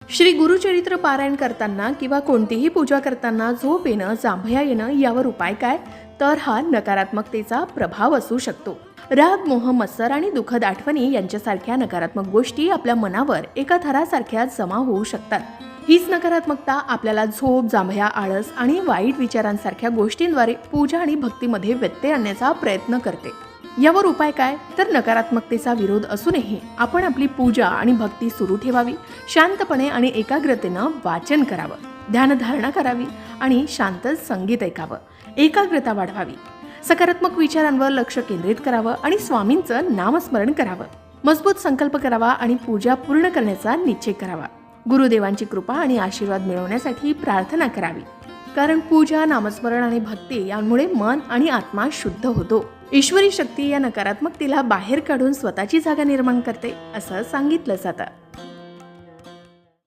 श्री गुरुचरित्र पारायण करताना किंवा कोणतीही पूजा करताना झोप येणं, जांभया येणं यावर उपाय काय? तर हा नकारात्मकतेचा प्रभाव असू शकतो. राग, मोह, मत्सर आणि दुःखद आठवणी यांच्यासारख्या नकारात्मक गोष्टी आपल्या मनावर एका थरासारख्या जमा होऊ शकतात. हीच नकारात्मकता आपल्याला झोप, जांभया, आळस आणि वाईट विचारांसारख्या गोष्टींद्वारे पूजा आणि भक्तीमध्ये व्यत्यय आणण्याचा प्रयत्न करते. यावर उपाय काय? तर नकारात्मकतेचा विरोध असूनही आपण आपली पूजा आणि भक्ती सुरू ठेवावी. शांतपणे आणि एकाग्रतेनं वाचन करावं, ध्यानधारणा करावी आणि शांत संगीत ऐकावं. एकाग्रता वाढवावी, सकारात्मक विचारांवर लक्ष केंद्रित करावं आणि स्वामींचं नामस्मरण करावं. मजबूत संकल्प करावा आणि पूजा पूर्ण करण्याचा निश्चय करावा. गुरुदेवांची कृपा आणि आशीर्वाद मिळवण्यासाठी प्रार्थना करावी. कारण पूजा, नामस्मरण आणि भक्ती यामुळे मन आणि आत्मा शुद्ध होतो. ईश्वरी शक्ती या नकारात्मकतेला बाहेर काढून स्वतःची जागा निर्माण करते असं सांगितलं जातं.